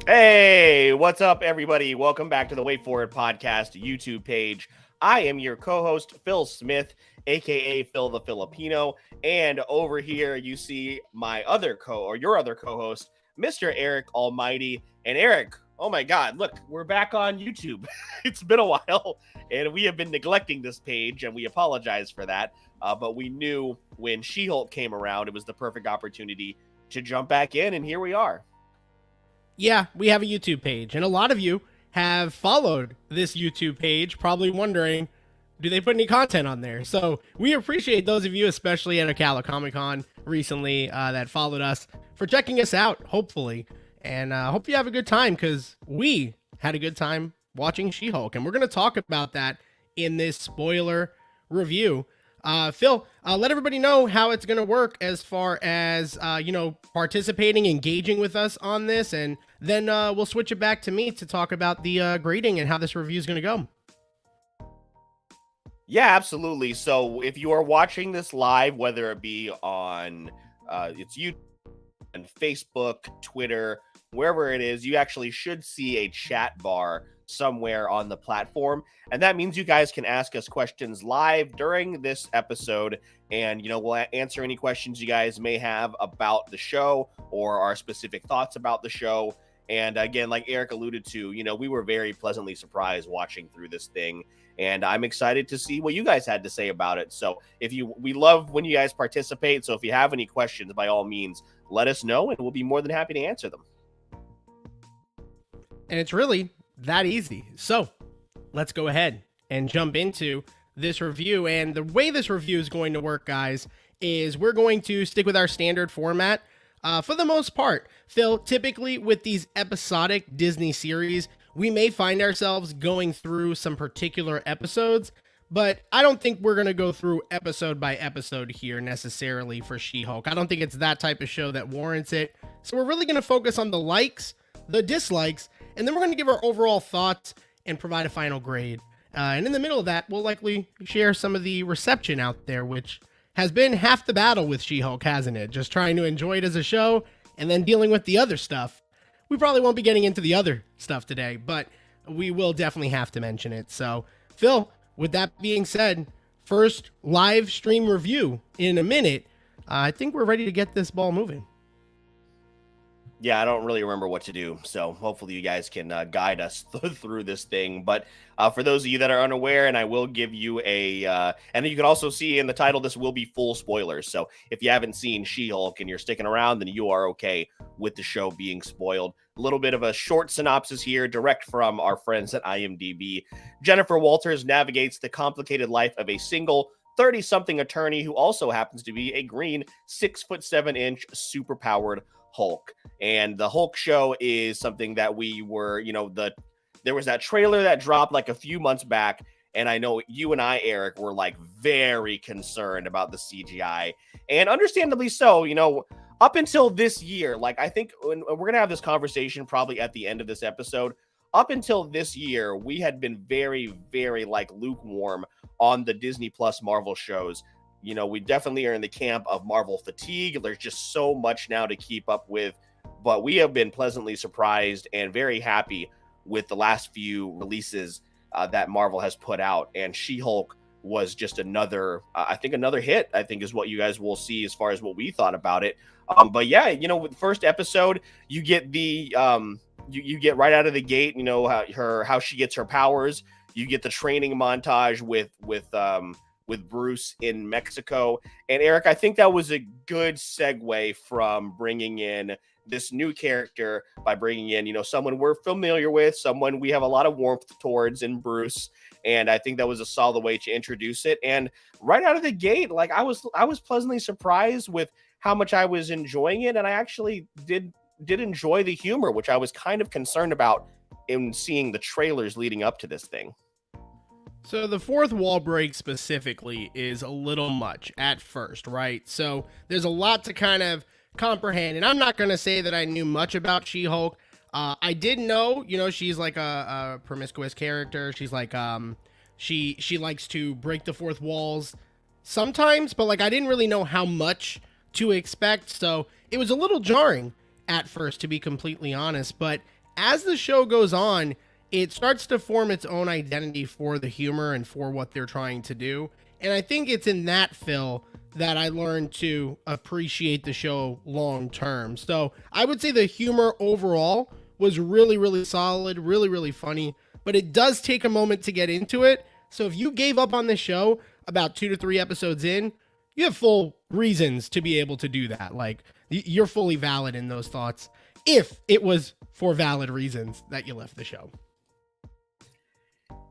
Hey, what's up, everybody? Welcome back to the Way Forward Podcast YouTube page. I am your co-host, Phil Smith, aka Phil the Filipino, and over here you see my your other co-host, Mr. Eric Almighty. And Eric, oh my God, look, we're back on YouTube. It's been a while, and we have been neglecting this page, and we apologize for that. But we knew when She-Hulk came around, it was the perfect opportunity to jump back in, and here we are. Yeah, we have a YouTube page, and a lot of you have followed this YouTube page, probably wondering, do they put any content on there? So we appreciate those of you, especially at Ocala Comic Con recently, that followed us, for checking us out, hopefully. And hope you have a good time, because we had a good time watching She-Hulk, and we're going to talk about that in this spoiler review. Phil, let everybody know how it's going to work as far as, participating, engaging with us on this, and then we'll switch it back to me to talk about the grading and how this review is going to go. Yeah, absolutely. So if you are watching this live, whether it be on it's YouTube and Facebook, Twitter, wherever it is, you actually should see a chat bar somewhere on the platform, and that means you guys can ask us questions live during this episode, and we'll answer any questions you guys may have about the show or our specific thoughts about the show. And again, like Eric alluded to, we were very pleasantly surprised watching through this thing, and I'm excited to see what you guys had to say about it. So we love when you guys participate, so if you have any questions, by all means let us know, and we'll be more than happy to answer them. And it's really that easy. So let's go ahead and jump into this review. And the way this review is going to work, guys, is we're going to stick with our standard format for the most part. Phil, typically with these episodic Disney series, we may find ourselves going through some particular episodes, but I don't think we're going to go through episode by episode here necessarily for She-Hulk. I don't think it's that type of show that warrants it. So we're really going to focus on the likes, the dislikes, and then we're going to give our overall thoughts and provide a final grade. And in the middle of that, we'll likely share some of the reception out there, which has been half the battle with She-Hulk, hasn't it? Just trying to enjoy it as a show and then dealing with the other stuff. We probably won't be getting into the other stuff today, but we will definitely have to mention it. So, Phil, with that being said, first live stream review in a minute. I think we're ready to get this ball moving. Yeah, I don't really remember what to do, so hopefully you guys can guide us through this thing. But for those of you that are unaware, and I will give you and you can also see in the title, this will be full spoilers. So if you haven't seen She-Hulk and you're sticking around, then you are okay with the show being spoiled. A little bit of a short synopsis here, direct from our friends at IMDb. Jennifer Walters navigates the complicated life of a single 30-something attorney who also happens to be a green 6'7" superpowered Hulk. And the Hulk show is something that we were, there was that trailer that dropped like a few months back, and I know you and I, Eric, were like very concerned about the CGI, and understandably so. Up until this year, like I think we're gonna have this conversation probably at the end of this episode. Up until this year, we had been very, very like lukewarm on the Disney Plus Marvel shows. We definitely are in the camp of Marvel fatigue. There's just so much now to keep up with, but we have been pleasantly surprised and very happy with the last few releases that Marvel has put out. And She-Hulk was just another hit, I think is what you guys will see as far as what we thought about it. But yeah, with the first episode, you get the you get right out of the gate, how she gets her powers. You get the training montage with Bruce in Mexico. And Eric, I think that was a good segue from bringing in this new character by bringing in, someone we're familiar with, someone we have a lot of warmth towards in Bruce. And I think that was a solid way to introduce it. And right out of the gate, like I was pleasantly surprised with how much I was enjoying it. And I actually did enjoy the humor, which I was kind of concerned about in seeing the trailers leading up to this thing. So the fourth wall break specifically is a little much at first, right? So there's a lot to kind of comprehend, and I'm not going to say that I knew much about She-Hulk. I did know, she's like a promiscuous character. She's like, she likes to break the fourth walls sometimes, but like I didn't really know how much to expect. So it was a little jarring at first, to be completely honest. But as the show goes on, it starts to form its own identity for the humor and for what they're trying to do. And I think it's in that, Phil, that I learned to appreciate the show long term. So I would say the humor overall was really, really solid, really, really funny, but it does take a moment to get into it. So if you gave up on the show about 2 to 3 episodes in, you have full reasons to be able to do that. Like, you're fully valid in those thoughts if it was for valid reasons that you left the show.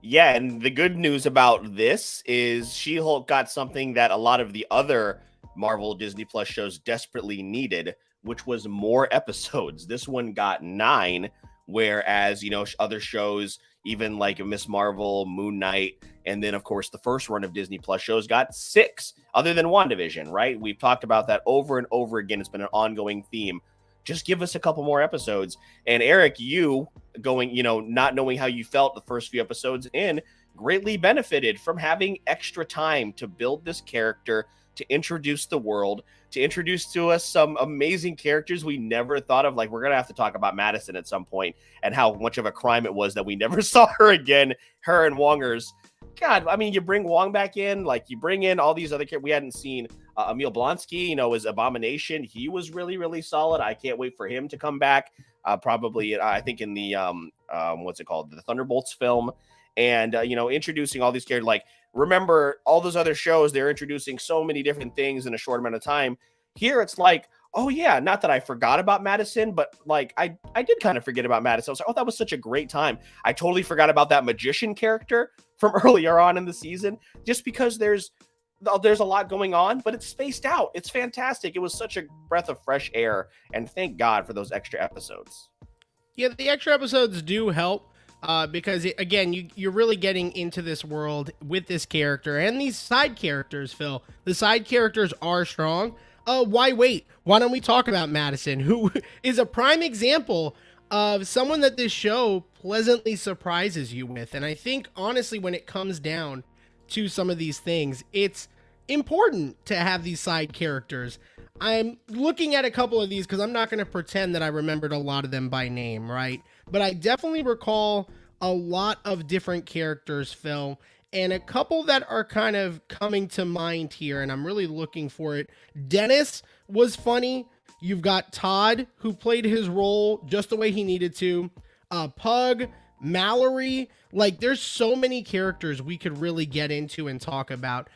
Yeah, and the good news about this is She-Hulk got something that a lot of the other Marvel Disney Plus shows desperately needed, which was more episodes. This one got 9, whereas, other shows, even like Miss Marvel, Moon Knight, and then, of course, the first run of Disney Plus shows got 6, other than WandaVision, right? We've talked about that over and over again. It's been an ongoing theme. Just give us a couple more episodes. And Eric, you going, not knowing how you felt the first few episodes in, greatly benefited from having extra time to build this character, to introduce the world, to introduce to us some amazing characters we never thought of. Like, we're going to have to talk about Madison at some point and how much of a crime it was that we never saw her again, her and Wongers. God, I mean, you bring Wong back in, like you bring in all these other characters we hadn't seen. Emil Blonsky, as Abomination. He was really, really solid. I can't wait for him to come back. Probably, I think in the, what's it called? The Thunderbolts film. And, introducing all these characters. Like, remember all those other shows, they're introducing so many different things in a short amount of time. Here, it's like, oh, yeah, not that I forgot about Madison, but like, I did kind of forget about Madison. I was like, oh, that was such a great time. I totally forgot about that magician character from earlier on in the season, just because there's a lot going on, but it's spaced out. It's fantastic. It was such a breath of fresh air, and thank God for those extra episodes. Yeah, the extra episodes do help because, again, you're really getting into this world with this character and these side characters, Phil. The side characters are strong. Why wait? Why don't we talk about Madison, who is a prime example of someone that this show pleasantly surprises you with. And I think, honestly, when it comes down to some of these things, it's important to have these side characters. I'm looking at a couple of these because I'm not going to pretend that I remembered a lot of them by name, right? But I definitely recall a lot of different characters, Phil, and a couple that are kind of coming to mind here, and I'm really looking for it. Dennis was funny. You've got Todd, who played his role just the way he needed to. Pug, Mallory, like, there's so many characters we could really get into and talk about.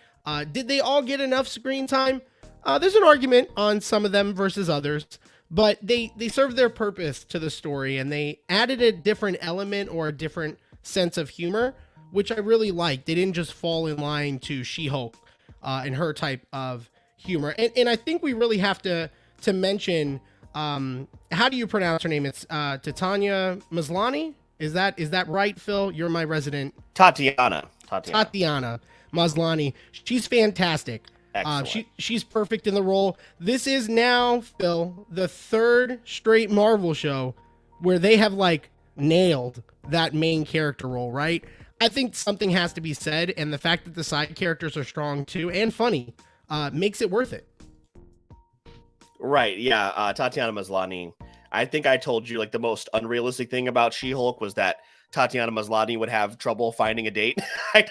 Did they all get enough screen time? There's an argument on some of them versus others, but they served their purpose to the story, and they added a different element or a different sense of humor, which I really liked. They didn't just fall in line to She-Hulk and her type of humor. And I think we really have to mention, how do you pronounce her name? It's Tatiana Maslany. Is that right, Phil? You're my resident. Tatiana Maslany. She's fantastic. She's perfect in the role. This is now, Phil, the 3rd straight Marvel show where they have nailed that main character role, right? I think something has to be said, and the fact that the side characters are strong too and funny makes it worth it. Right, yeah, Tatiana Maslany. I think I told you the most unrealistic thing about She-Hulk was that Tatiana Maslany would have trouble finding a date. I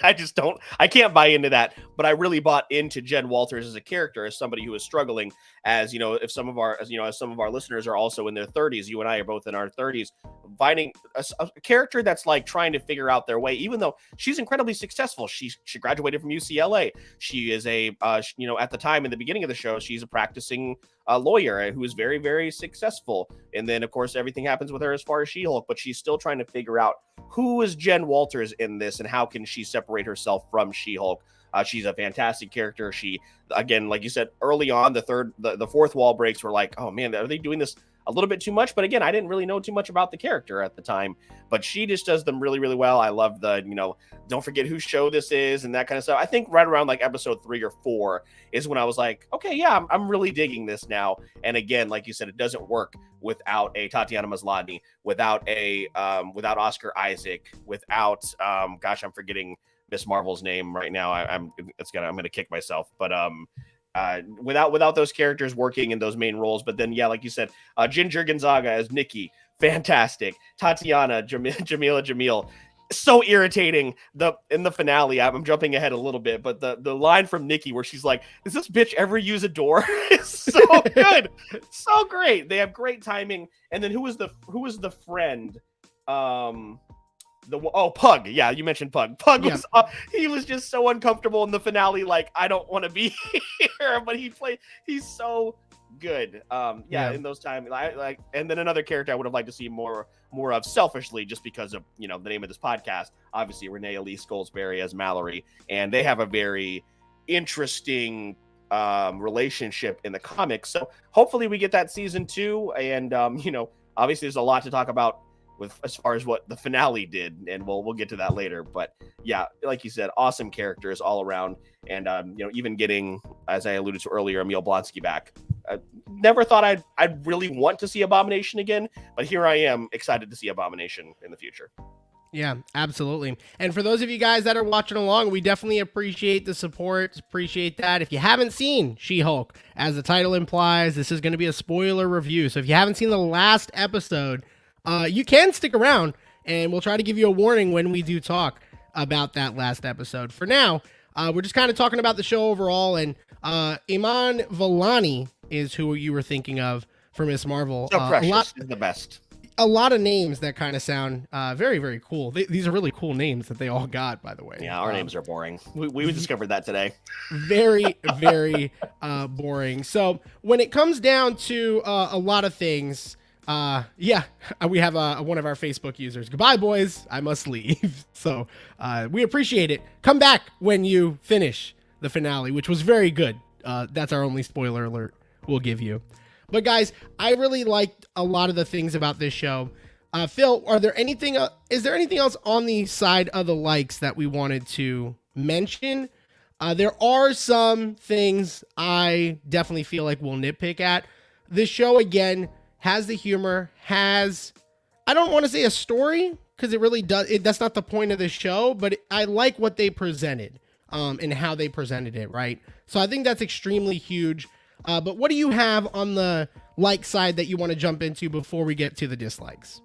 can't buy into that, but I really bought into Jen Walters as a character, as somebody who is struggling, as if some of our, as some of our listeners are also in their 30s, you and I are both in our 30s, finding a character that's trying to figure out their way, even though she's incredibly successful. She graduated from UCLA. She is a, at the time in the beginning of the show, she's a practicing lawyer who is very, very successful. And then, of course, everything happens with her as far as She-Hulk, but she's still trying to figure out who is Jen Walters in this and how can she separate herself from She-Hulk. She's a fantastic character. She, again, like you said, early on, the fourth wall breaks were like, oh man, are they doing this a little bit too much? But again, I didn't really know too much about the character at the time, but she just does them really, really well. I love the, don't forget whose show this is and that kind of stuff. I think right around episode 3 or 4 is when I was like, okay, yeah, I'm really digging this now. And again, like you said, it doesn't work without a Tatiana Maslany, without Oscar Isaac, without, gosh, I'm forgetting Miss Marvel's name right now. I'm gonna kick myself, but without those characters working in those main roles. But then, yeah, like you said, Ginger Gonzaga as Nikki, fantastic. Tatiana, Jamila, so irritating. In the finale, I'm jumping ahead a little bit, but the line from Nikki where she's like, "Does this bitch ever use a door?" is so good, so great. They have great timing. And then who was the friend? Pug. Yeah, you mentioned Pug. Pug was he was just so uncomfortable in the finale. Like, I don't want to be here, but he's so good. In those times, and then another character I would have liked to see more of, selfishly, just because of the name of this podcast. Obviously, Renee Elise Goldsberry as Mallory, and they have a very interesting relationship in the comics. So hopefully we get that season 2, and obviously there's a lot to talk about as far as what the finale did, and we'll get to that later. But yeah, like you said, awesome characters all around, and even getting, as I alluded to earlier, Emil Blonsky back. I never thought I'd really want to see Abomination again, but here I am, excited to see Abomination in the future. Yeah, absolutely. And for those of you guys that are watching along, we definitely appreciate the support. Appreciate that. If you haven't seen She-Hulk, as the title implies, this is going to be a spoiler review. So if you haven't seen the last episode, you can stick around, and we'll try to give you a warning when we do talk about that last episode. For now, we're just kind of talking about the show overall, and Iman Vellani is who you were thinking of for Miss Marvel. So Precious is the best. A lot of names that kind of sound very, very cool. These are really cool names that they all got, by the way. Yeah, our names are boring. We discovered that today. Very, very boring. So when it comes down to a lot of things, we have one of our Facebook users. Goodbye, boys. I must leave. So we appreciate it. Come back when you finish the finale, which was very good. That's our only spoiler alert we'll give you. But guys, I really liked a lot of the things about this show. Phil, is there anything else on the side of the likes that we wanted to mention? There are some things I definitely feel like we'll nitpick at. This show, again, has the humor, I don't want to say a story, because it really does. That's not the point of the show, but I like what they presented and how they presented it, right? So I think that's extremely huge. But what do you have on the like side that you want to jump into before we get to the dislikes?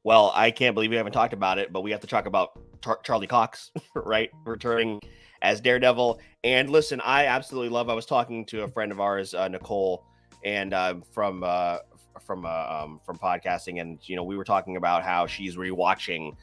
Well, I can't believe we haven't talked about it, but we have to talk about Charlie Cox, right? Returning as Daredevil. And listen, I absolutely love, I was talking to a friend of ours, Nicole, and from podcasting, and we were talking about how she's rewatching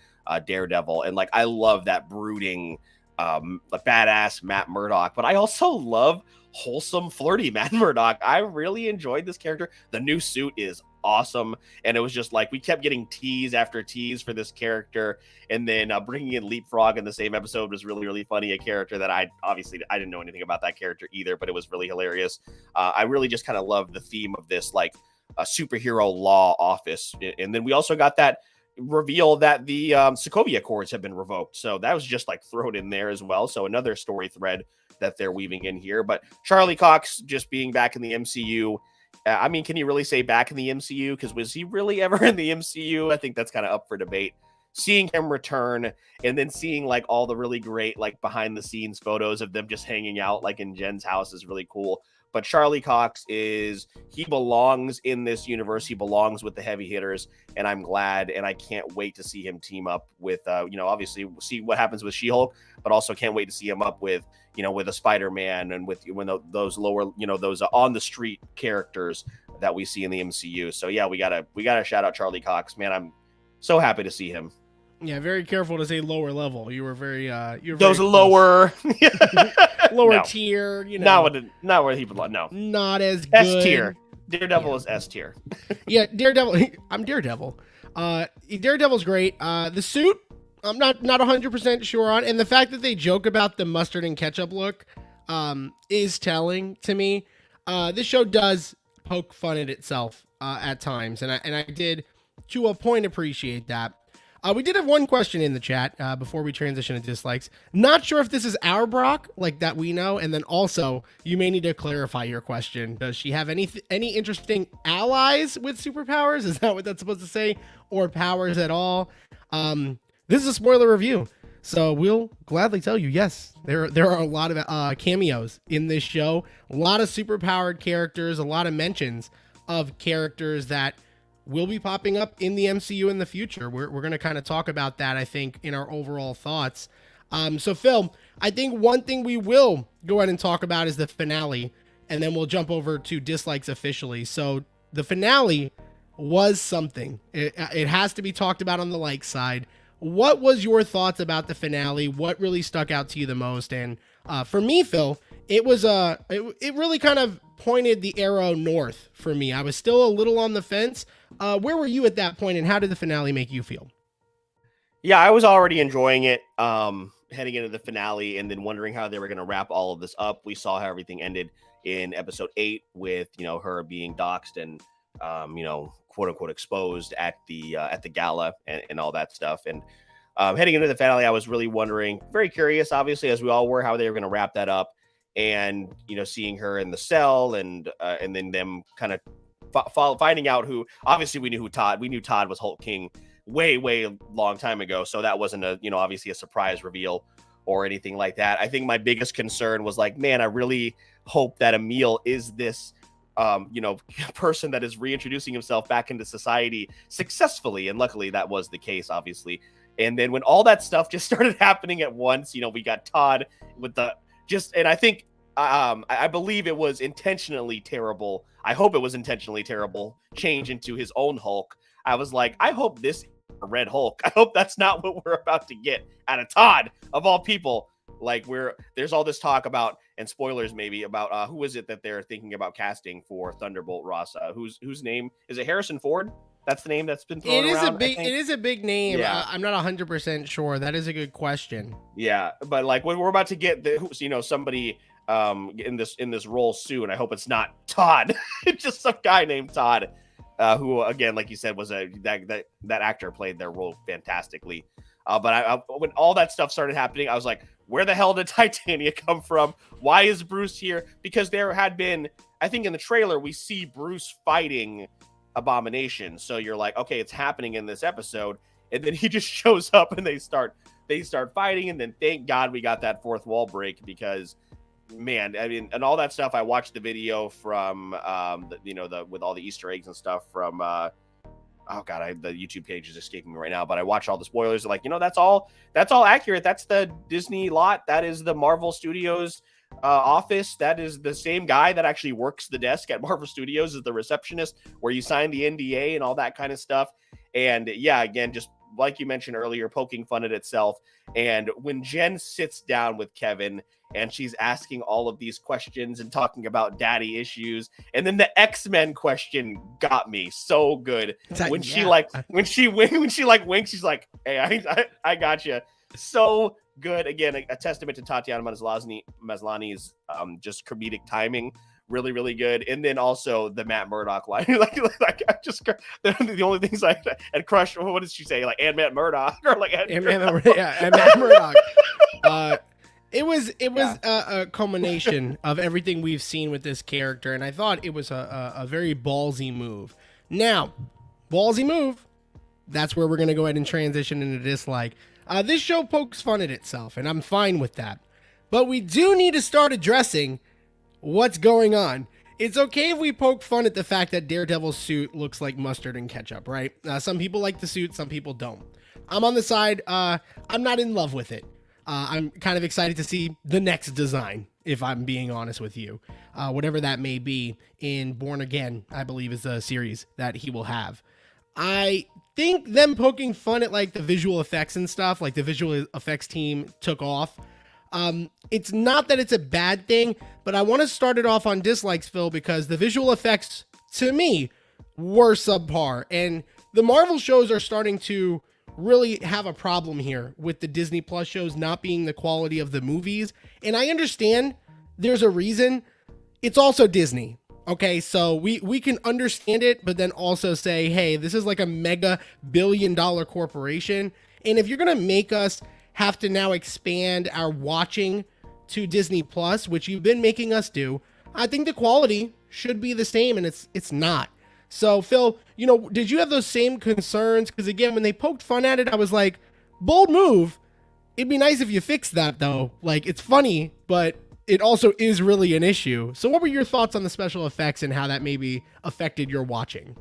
Daredevil, and like, I love that brooding badass Matt Murdock, but I also love wholesome, flirty Matt Murdock. I really enjoyed this character. The new suit is awesome, and it was just like we kept getting tease after tease for this character, and then bringing in Leapfrog in the same episode was really, really funny. A character that I didn't know anything about that character either, but it was really hilarious. I really just kind of love the theme of this, like, a superhero law office, and then we also got that reveal that the Sokovia Accords have been revoked, so that was just like thrown in there as well. So another story thread that they're weaving in here. But Charlie Cox just being back in the MCU, I mean, can you really say back in the MCU? Because was he really ever in the MCU? I think that's kind of up for debate. Seeing him return, and then seeing like all the really great like behind the scenes photos of them just hanging out like in Jen's house is really cool. But Charlie Cox he belongs in this universe. He belongs with the heavy hitters, and I'm glad, and I can't wait to see him team up with, obviously we'll see what happens with She-Hulk, but also can't wait to see him up with, with a Spider-Man, and with those lower, those on the street characters that we see in the MCU. So yeah, we gotta shout out Charlie Cox, man. I'm so happy to see him. Yeah, very careful to say lower level. You were very, those lower, lower tier. Not where he belongs. No, not as good. S tier. Daredevil is S tier. Yeah, Daredevil. I'm Daredevil. Daredevil's great. The suit, I'm not 100% sure on, and the fact that they joke about the mustard and ketchup look, is telling to me. This show does poke fun at itself at times, and I did to a point appreciate that. We did have one question in the chat before we transition to dislikes. Not sure if this is our Brock, like that we know. And then also, you may need to clarify your question. Does she have any interesting allies with superpowers? Is that what that's supposed to say? Or powers at all? This is a spoiler review, so we'll gladly tell you, yes, there are a lot of cameos in this show. A lot of superpowered characters, a lot of mentions of characters that will be popping up in the MCU in the future. We're going to kind of talk about that, I think, in our overall thoughts. So Phil, I think one thing we will go ahead and talk about is the finale, and then we'll jump over to dislikes officially. So the finale was something. It has to be talked about on the like side. What was your thoughts about the finale? What really stuck out to you the most? And for me, Phil, it was it really kind of pointed the arrow north for me. I was still a little on the fence. Where were you at that point, and how did the finale make you feel? Yeah, I was already enjoying it heading into the finale, and then wondering how they were going to wrap all of this up. We saw how everything ended in episode 8 with, you know, her being doxxed and you know, quote unquote exposed at the gala and all that stuff. And heading into the finale, I was really wondering, very curious, obviously, as we all were, how they were going to wrap that up. And, you know, seeing her in the cell and then them kind of finding out who, obviously we knew Todd was Hulk King way long time ago. So that wasn't a, you know, obviously a surprise reveal or anything like that. I think my biggest concern was like, man, I really hope that Emil is this, you know, person that is reintroducing himself back into society successfully. And luckily that was the case, obviously. And then when all that stuff just started happening at once, you know, we got Todd with and I think, I believe it was intentionally terrible. I hope it was intentionally terrible change into his own Hulk. I was like, I hope this is a Red Hulk. I hope that's not what we're about to get out of Todd, of all people. Like, there's all this talk about, and spoilers maybe, about who is it that they're thinking about casting for Thunderbolt Ross? Whose name is it? Harrison Ford? That's the name that's been thrown around. It is a big name. Yeah. I'm not 100% sure. That is a good question. Yeah, but like when we're about to get you know, somebody in this role soon, I hope it's not Todd. It's just some guy named Todd, who again, like you said, was that actor played their role fantastically. But when all that stuff started happening, I was like, where the hell did Titania come from? Why is Bruce here? Because there had been, I think in the trailer, we see Bruce fighting Abomination. So you're like, okay, it's happening in this episode. And then he just shows up and they start fighting. And then thank God we got that fourth wall break, because man, I mean, and all that stuff. I watched the video from, with all the Easter eggs and stuff from, oh God, the YouTube page is escaping me right now, but I watched all the spoilers. Like, you know, that's all accurate. That's the Disney lot. That is the Marvel Studios office. That is the same guy that actually works the desk at Marvel Studios as the receptionist, where you sign the NDA and all that kind of stuff. And yeah, again, just like you mentioned earlier, poking fun at itself. And when Jen sits down with Kevin and she's asking all of these questions and talking about daddy issues, and then the X-Men question got me so good. When she winks, she's like, hey, I got you. So good. Again, a testament to Tatiana Maslany's just comedic timing. Really, really good. And then also the Matt Murdock line. like I just, the only things I had crushed. What did she say? Like, and Matt Murdock, or like, and Matt Murdock. It was a culmination of everything we've seen with this character, and I thought it was a very ballsy move. Now, ballsy move, that's where we're going to go ahead and transition into dislike. This show pokes fun at itself, and I'm fine with that. But we do need to start addressing what's going on. It's okay if we poke fun at the fact that Daredevil's suit looks like mustard and ketchup, right? Some people like the suit, some people don't. I'm on the side, I'm not in love with it. I'm kind of excited to see the next design, if I'm being honest with you. Whatever that may be in Born Again, I believe is the series that he will have. I think them poking fun at like the visual effects and stuff, like the visual effects team took off. It's not that it's a bad thing, but I want to start it off on dislikes, Phil, because the visual effects to me were subpar, and the Marvel shows are starting to really have a problem here with the Disney Plus shows not being the quality of the movies. And I understand there's a reason. It's also Disney. Okay, so we can understand it, but then also say, hey, this is like a mega billion-dollar corporation. And if you're going to make us have to now expand our watching to Disney Plus, which you've been making us do, I think the quality should be the same, and it's not. So, Phil, you know, did you have those same concerns? Because, again, when they poked fun at it, I was like, bold move. It'd be nice if you fixed that, though. Like, it's funny, but it also is really an issue. So what were your thoughts on the special effects and how that maybe affected your watching?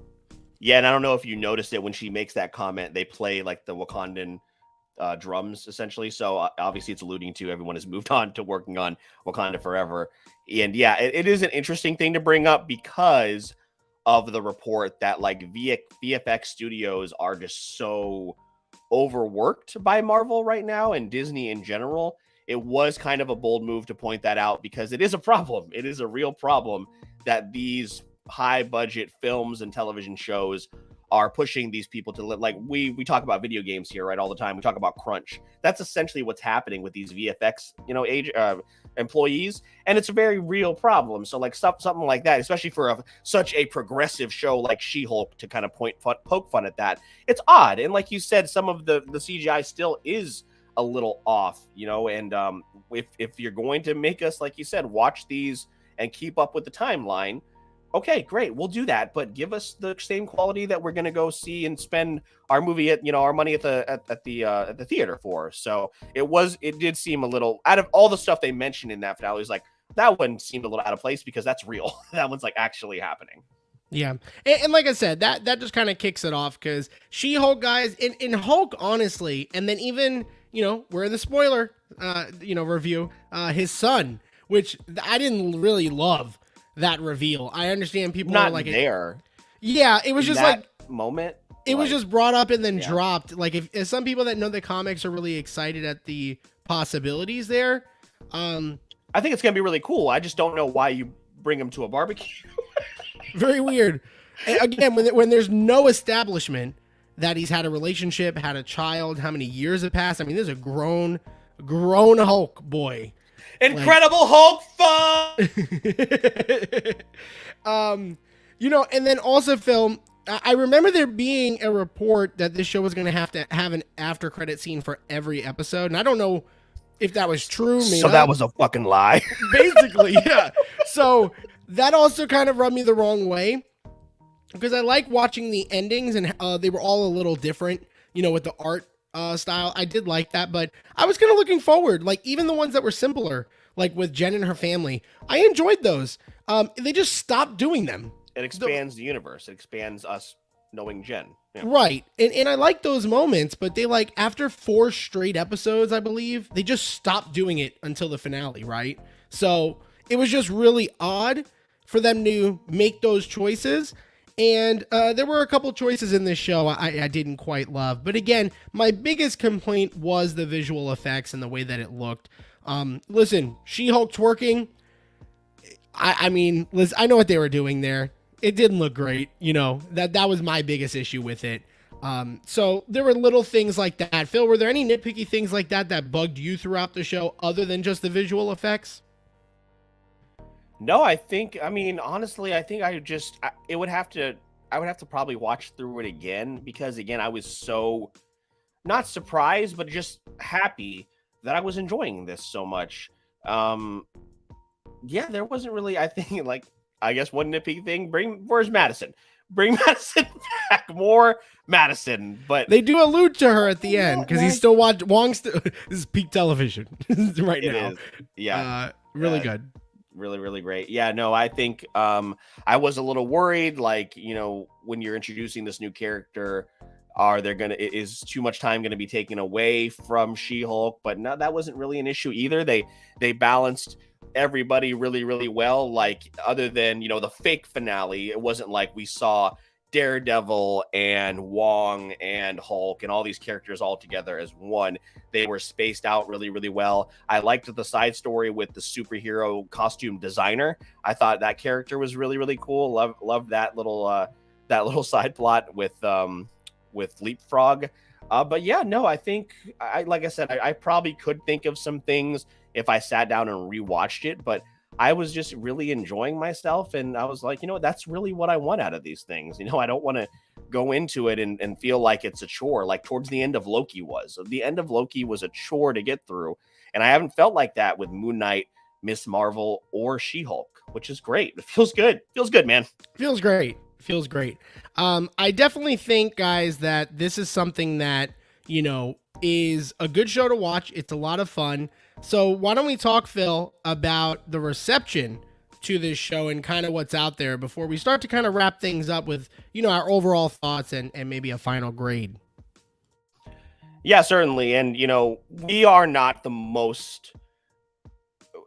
Yeah, and I don't know if you noticed it when she makes that comment. They play like the Wakandan drums essentially. So obviously, it's alluding to everyone has moved on to working on Wakanda Forever. And yeah, it is an interesting thing to bring up because of the report that like VFX studios are just so overworked by Marvel right now and Disney in general. It was kind of a bold move to point that out because it is a problem. It is a real problem that these high budget films and television shows are pushing these people to like we talk about video games here, right, all the time. We talk about crunch. That's essentially what's happening with these VFX, employees, and it's a very real problem. So like something like that, especially for such a progressive show like She-Hulk, to kind of poke fun at that, it's odd. And like you said, some of the CGI still is a little off, and if you're going to make us, like you said, watch these and keep up with the timeline, okay, great, we'll do that, but give us the same quality that we're going to go see and spend our movie at, our money at the theater for. So it did seem a little, out of all the stuff they mentioned in that finale, was like, that one seemed a little out of place because that's real. That one's like actually happening. Yeah. And like I said, that just kind of kicks it off because She-Hulk, guys, in Hulk, honestly, and then even, we're in the spoiler, review, his son, which I didn't really love that reveal. I understand people not are like there. Yeah, it was just that like moment. It was just brought up and then dropped. Like if some people that know the comics are really excited at the possibilities there. I think it's gonna be really cool. I just don't know why you bring him to a barbecue. Very weird. And again, when there's no establishment that he's had a relationship, had a child, how many years have passed. I mean, there's a grown Hulk boy. Incredible Hulk fun. And then also, Phil, I remember there being a report that this show was going to have an after credit scene for every episode, and I don't know if that was true. So that was a fucking lie. Basically, yeah. So that also kind of rubbed me the wrong way because I like watching the endings, and they were all a little different, with the art style. I did like that, but I was kind of looking forward, like even the ones that were simpler, like with Jen and her family. I enjoyed those. They just stopped doing them. It expands the universe. It expands us knowing Jen. Yeah. Right. And I like those moments, but they after 4 straight episodes, I believe, they just stopped doing it until the finale, right? So it was just really odd for them to make those choices. And there were a couple choices in this show I didn't quite love. But again, my biggest complaint was the visual effects and the way that it looked. Listen, She-Hulk twerking. I mean, listen, I know what they were doing there. It didn't look great. That was my biggest issue with it. So there were little things like that. Phil, were there any nitpicky things like that bugged you throughout the show other than just the visual effects? No, honestly, I think I would have to probably watch through it again because again, I was so not surprised, but just happy that I was enjoying this so much. Yeah, there wasn't really, I think, I guess one nitpicky thing, where's Madison? Bring Madison back, more Madison. But they do allude to her at the end because he's still Wong's this is peak television right now. Is. Yeah. Really good. Really, really great. Yeah, no, I think I was a little worried, when you're introducing this new character, is too much time gonna be taken away from She-Hulk? But no, that wasn't really an issue either. They balanced everybody really, really well. Other than the fake finale, it wasn't like we saw Daredevil and Wong and Hulk and all these characters all together as one. They were spaced out really, really well. I liked the side story with the superhero costume designer. I thought that character was really, really cool. Love that little side plot with Leapfrog. But yeah, no, I think like I said, I probably could think of some things if I sat down and rewatched it, but I was just really enjoying myself. And I was like, that's really what I want out of these things. I don't want to go into it and feel like it's a chore, like towards the end of Loki was. The end of Loki was a chore to get through. And I haven't felt like that with Moon Knight, Miss Marvel, or She-Hulk, which is great. It feels good. Feels good, man. Feels great. I definitely think, guys, that this is something that, is a good show to watch. It's a lot of fun. So why don't we talk, Phil, about the reception to this show and kind of what's out there before we start to kind of wrap things up with, our overall thoughts and maybe a final grade? Yeah, certainly. And, we are not the most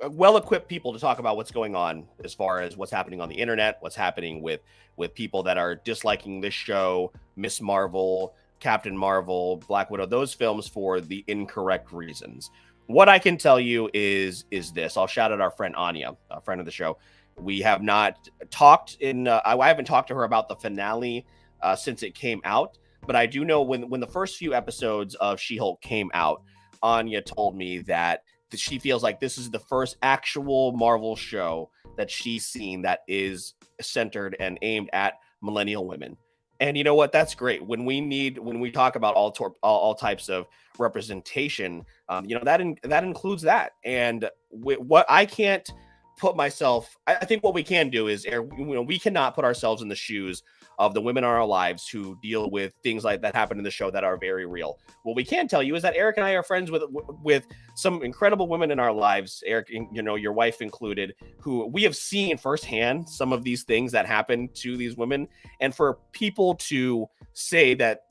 well-equipped people to talk about what's going on as far as what's happening on the internet, what's happening with people that are disliking this show, Miss Marvel, Captain Marvel, Black Widow, those films for the incorrect reasons. What I can tell you is this. I'll shout out our friend Anya, a friend of the show. We have not talked I haven't talked to her about the finale since it came out, but I do know when the first few episodes of She-Hulk came out, Anya told me that she feels like this is the first actual Marvel show that she's seen that is centered and aimed at millennial women. And you know what? That's great. When we talk about all types of representation, that includes that. And what I can't put myself, I think what we can do is, we cannot put ourselves in the shoes of the women in our lives who deal with things like that happen in the show that are very real. What we can tell you is that Eric and I are friends with some incredible women in our lives, Eric, your wife included, who we have seen firsthand some of these things that happen to these women. And for people to say that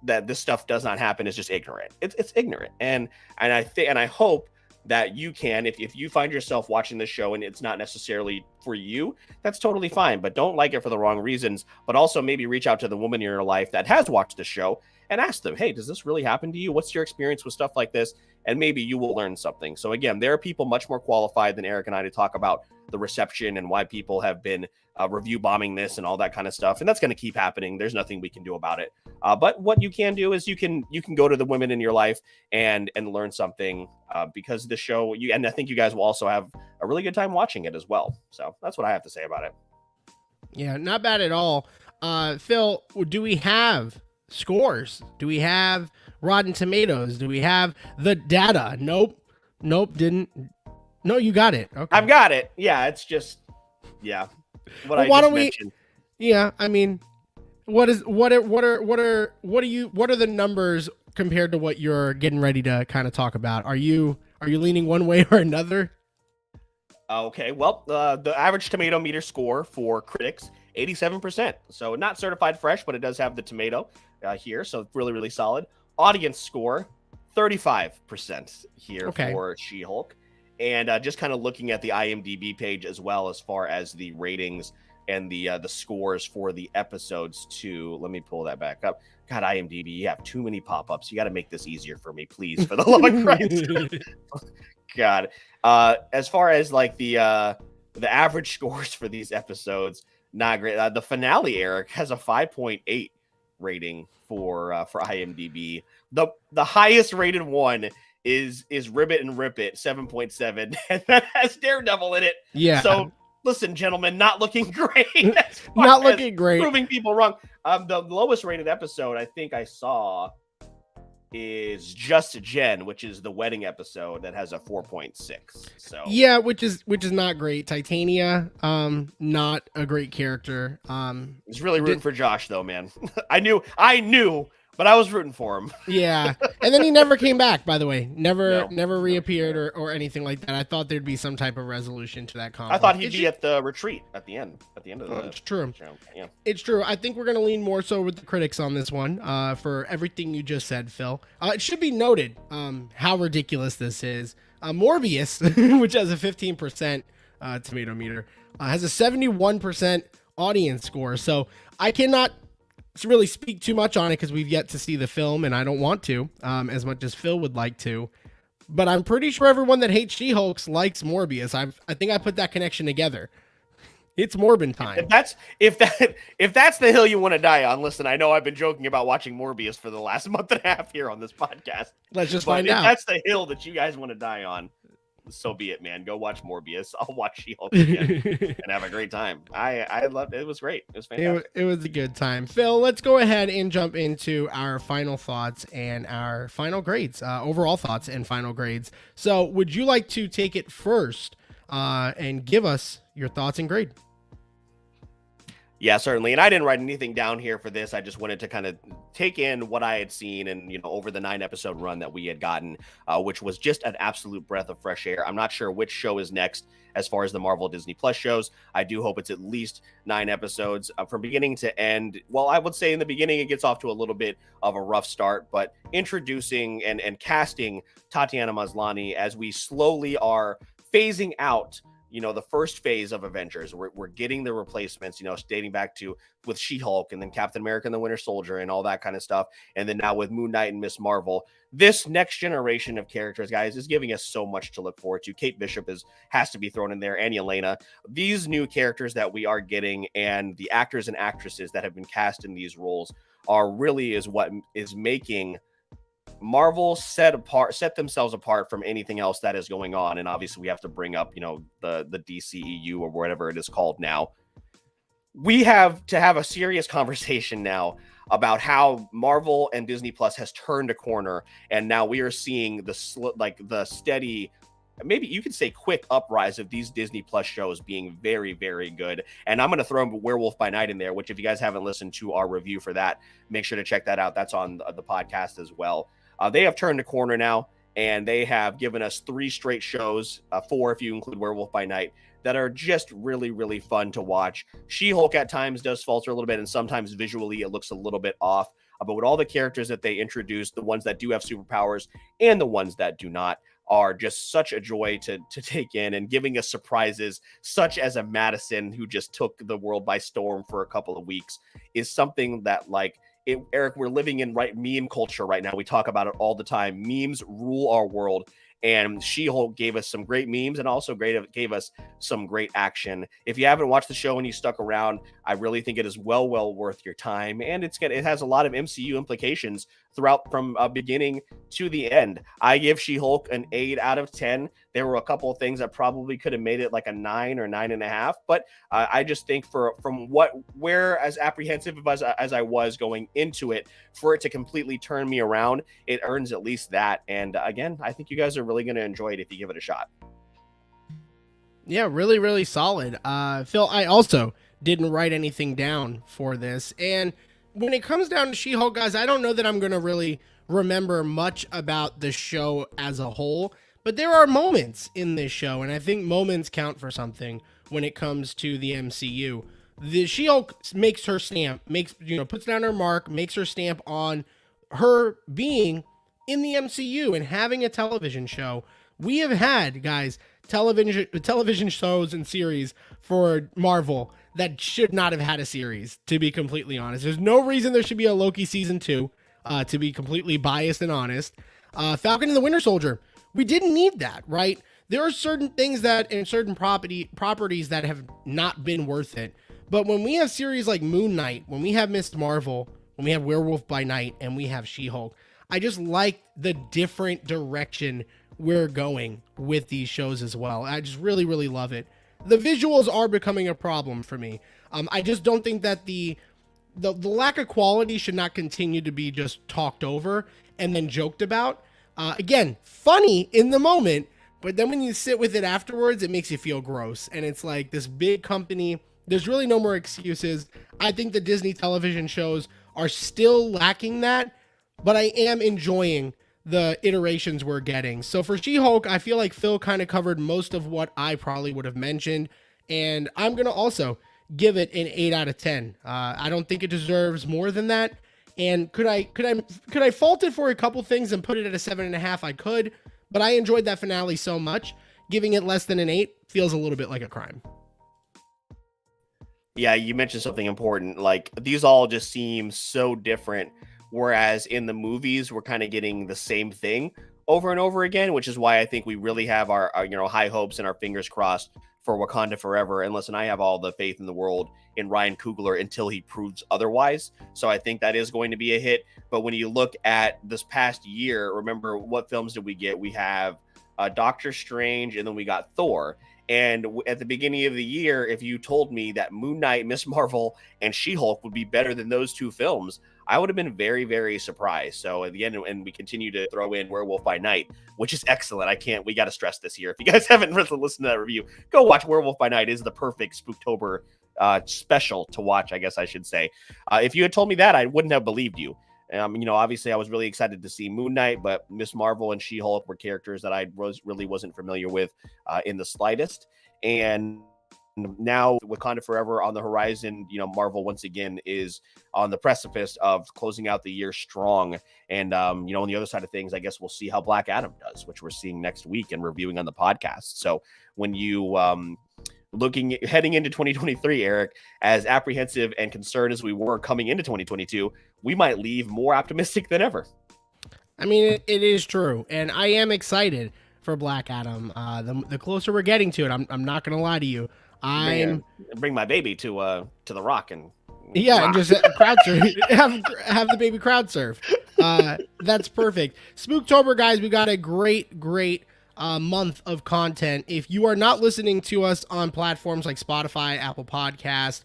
this stuff does not happen is just ignorant. It's ignorant. And I hope that you can, if you find yourself watching this show and it's not necessarily for you, that's totally fine, but don't like it for the wrong reasons. But also maybe reach out to the woman in your life that has watched the show and ask them, hey, does this really happen to you? What's your experience with stuff like this? And maybe you will learn something. So again, there are people much more qualified than Eric and I to talk about the reception and why people have been review bombing this and all that kind of stuff. And that's going to keep happening. There's nothing we can do about it. But what you can do is you can go to the women in your life and learn something because the show, and I think you guys will also have a really good time watching it as well. So that's what I have to say about it. Yeah, not bad at all. Phil, do we have scores? Do we have Rotten Tomatoes? Do we have the data? Nope, didn't. No, you got it. Okay. I've got it. Yeah, it's just, yeah. Why don't mentioned. Yeah, I mean, what are the numbers compared to what you're getting ready to kind of talk about? Are you leaning one way or another? Okay, well, the average tomato meter score for critics, 87%. So not certified fresh, but it does have the tomato here. So really, really solid. Audience score, 35% here for She-Hulk. And just kind of looking at the IMDb page as well as far as the ratings and the scores for the episodes too. Let me pull that back up. God, IMDb, you have too many pop-ups. You got to make this easier for me, please, for the love of Christ. God. As far as like the average scores for these episodes, not great. The finale, Eric, has a 5.8 rating for IMDb. The highest rated one is Ribbit and Rip It, 7.7, and that has Daredevil in it. Yeah. So listen, gentlemen, not looking great. Not looking great. Proving people wrong. The lowest rated episode I think I saw is Just Jen, which is the wedding episode that has a 4.6. So yeah, which is not great. Titania, not a great character. It's really rooting for Josh though, man. I knew, but I was rooting for him. Yeah. And then he never came back, by the way. Never reappeared or anything like that. I thought there'd be some type of resolution to that conflict. I thought he'd be at the retreat at the end of the It's true. show. Yeah. It's true. I think we're going to lean more so with the critics on this one for everything you just said, Phil. It should be noted how ridiculous this is. Morbius, which has a 15% tomato meter, has a 71% audience score. So I cannot really speak too much on it because we've yet to see the film and I don't want to as much as Phil would like to, but I'm pretty sure everyone that hates She-Hulk likes Morbius. I think I put that connection together. It's Morbin time. If that's the hill you want to die on, listen, I know I've been joking about watching Morbius for the last month and a half here on this podcast. Let's just find out. out. If that's the hill that you guys want to die on, so be it, man. Go watch Morbius. I'll watch She-Hulk again and have a great time. I loved it. It was great. It was fantastic. It was a good time. Phil, let's go ahead and jump into our final thoughts and our final grades, overall thoughts and final grades. So would you like to take it first and give us your thoughts and grade? Yeah, certainly. And I didn't write anything down here for this. I just wanted to kind of take in what I had seen and, over the 9 episode run that we had gotten, which was just an absolute breath of fresh air. I'm not sure which show is next as far as the Marvel Disney Plus shows. I do hope it's at least 9 episodes from beginning to end. Well, I would say in the beginning, it gets off to a little bit of a rough start, but introducing and casting Tatiana Maslany as we slowly are phasing out the first phase of Avengers. We're getting the replacements, dating back to with She-Hulk and then Captain America and the Winter Soldier and all that kind of stuff. And then now with Moon Knight and Miss Marvel, this next generation of characters, guys, is giving us so much to look forward to. Kate Bishop has to be thrown in there, and Yelena. These new characters that we are getting and the actors and actresses that have been cast in these roles are really is what is making Marvel set themselves apart from anything else that is going on. And obviously we have to bring up, the DCEU or whatever it is called now. We have to have a serious conversation now about how Marvel and Disney Plus has turned a corner. And now we are seeing the steady, maybe you could say quick uprise of these Disney Plus shows being very, very good. And I'm going to throw Werewolf by Night in there, which if you guys haven't listened to our review for that, make sure to check that out. That's on the podcast as well. They have turned a corner now, and they have given us 3 straight shows, 4 if you include Werewolf by Night, that are just really, really fun to watch. She-Hulk at times does falter a little bit, and sometimes visually it looks a little bit off. But with all the characters that they introduced, the ones that do have superpowers and the ones that do not, are just such a joy to take in, and giving us surprises such as a Madison who just took the world by storm for a couple of weeks is something that, Eric, we're living in meme culture right now. We talk about it all the time. Memes rule our world. And She-Hulk gave us some great memes and also gave us some great action. If you haven't watched the show and you stuck around, I really think it is well worth your time. And it has a lot of MCU implications throughout from beginning to the end. I give She-Hulk an 8 out of 10. There were a couple of things that probably could have made it like a 9 or 9.5. But I just think where as apprehensive as I was going into it, for it to completely turn me around, it earns at least that. And again, I think you guys are really going to enjoy it if you give it a shot. Yeah, really, really solid. Phil, I also didn't write anything down for this. And when it comes down to She-Hulk, guys, I don't know that I'm going to really remember much about the show as a whole, but there are moments in this show, and I think moments count for something when it comes to the MCU. The She-Hulk makes her stamp, puts down her mark, makes her stamp on her being in the MCU and having a television show. We have had, guys, television shows and series for Marvel that should not have had a series, to be completely honest. There's no reason there should be a Loki season 2, to be completely biased and honest. Falcon and the Winter Soldier, we didn't need that, right? There are certain things that and certain properties that have not been worth it. But when we have series like Moon Knight, when we have Miss Marvel, when we have Werewolf by Night, and we have She-Hulk, I just like the different direction we're going with these shows as well. I just really, really love it. The visuals are becoming a problem for me. I just don't think that the lack of quality should not continue to be just talked over and then joked about. Again, funny in the moment, but then when you sit with it afterwards, it makes you feel gross. And it's like this big company, there's really no more excuses. I think the Disney television shows are still lacking that, but I am enjoying the iterations we're getting. So for She-Hulk, I feel like Phil kind of covered most of what I probably would have mentioned, and I'm going to also give it an 8 out of 10. I don't think it deserves more than that. And could I fault it for a couple things and put it at a 7.5? I could, but I enjoyed that finale so much. Giving it less than an 8 feels a little bit like a crime. Yeah, you mentioned something important. Like, these all just seem so different. Whereas in the movies, we're kind of getting the same thing over and over again, which is why I think we really have our high hopes and our fingers crossed for Wakanda Forever. And listen, I have all the faith in the world in Ryan Coogler until he proves otherwise. So I think that is going to be a hit. But when you look at this past year, remember, what films did we get? We have Doctor Strange, and then we got Thor. And at the beginning of the year, if you told me that Moon Knight, Miss Marvel, and She-Hulk would be better than those 2 films, I would have been very, very surprised. So at the end, and we continue to throw in Werewolf by Night, which is excellent. We got to stress this here. If you guys haven't listened to that review, go watch Werewolf by Night. It is the perfect Spooktober special to watch, I guess I should say. If you had told me that, I wouldn't have believed you. Obviously I was really excited to see Moon Knight, but Miss Marvel and She-Hulk were characters that I really wasn't familiar with in the slightest. And now Wakanda Forever on the horizon, Marvel once again is on the precipice of closing out the year strong. And, on the other side of things, I guess we'll see how Black Adam does, which we're seeing next week and reviewing on the podcast. So when you heading into 2023, Eric, as apprehensive and concerned as we were coming into 2022, we might leave more optimistic than ever. I mean, it is true. And I am excited for Black Adam. The closer we're getting to it, I'm not going to lie to you. Bring my baby to the Rock and and just crowd surf. have the baby crowd surf. That's perfect. Spooktober, guys, we got a great month of content. If you are not listening to us on platforms like Spotify, Apple Podcast,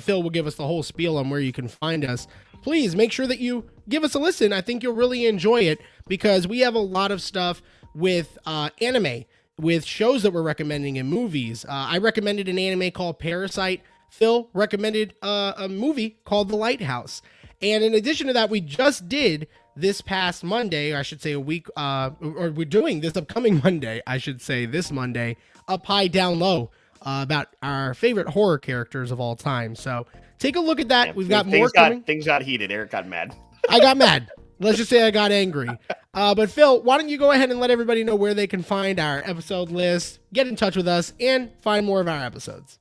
Phil will give us the whole spiel on where you can find us. Please make sure that you give us a listen. I think you'll really enjoy it because we have a lot of stuff with anime, with shows that we're recommending in movies. I recommended an anime called Parasite. Phil recommended a movie called The Lighthouse. And in addition to that, we just did this past Monday, I should say a week, or we're doing this upcoming Monday, I should say this Monday, Up High, Down Low, about our favorite horror characters of all time. So take a look at that. We've got more coming. Things got heated. Eric got mad. I got mad. Let's just say I got angry. But Phil, why don't you go ahead and let everybody know where they can find our episode list, get in touch with us, and find more of our episodes.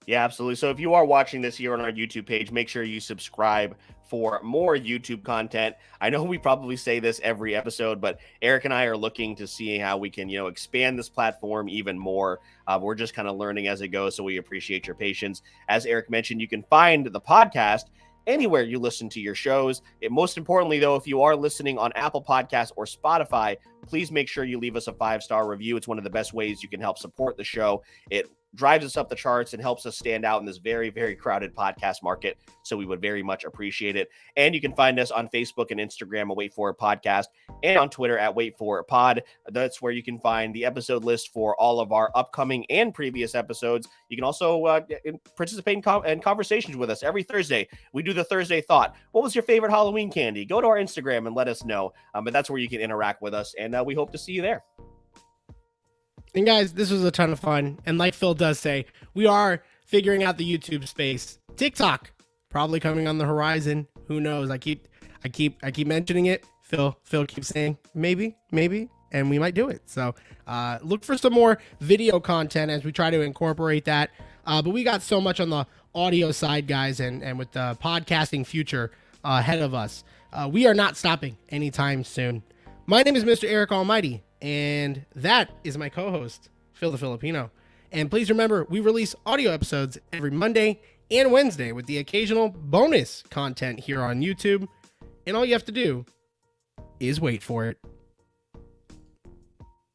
Yeah, absolutely. So if you are watching this here on our YouTube page, make sure you subscribe for more YouTube content. I know we probably say this every episode, but Eric and I are looking to see how we can, expand this platform even more. We're just kind of learning as it goes, so we appreciate your patience. As Eric mentioned, you can find the podcast anywhere you listen to your shows. Most importantly, though, if you are listening on Apple Podcasts or Spotify, please make sure you leave us a 5-star review. It's one of the best ways you can help support the show. It drives us up the charts and helps us stand out in this very, very crowded podcast market. So we would very much appreciate it. And you can find us on Facebook and Instagram at Wait For It Podcast, and on Twitter at Wait For It Pod. That's where you can find the episode list for all of our upcoming and previous episodes. You can also participate in conversations with us every Thursday. We do the Thursday Thought. What was your favorite Halloween candy? Go to our Instagram and let us know. But that's where you can interact with us, and we hope to see you there. And guys, this was a ton of fun. And like Phil does say, we are figuring out the YouTube space. TikTok probably coming on the horizon. Who knows? I keep mentioning it. Phil keeps saying maybe, and we might do it. So look for some more video content as we try to incorporate that. But we got so much on the audio side, guys, and with the podcasting future ahead of us. We are not stopping anytime soon. My name is MrEricAlmighty, and that is my co-host, PhilTheFilipino. And please remember, we release audio episodes every Monday and Wednesday with the occasional bonus content here on YouTube. And all you have to do is wait for it.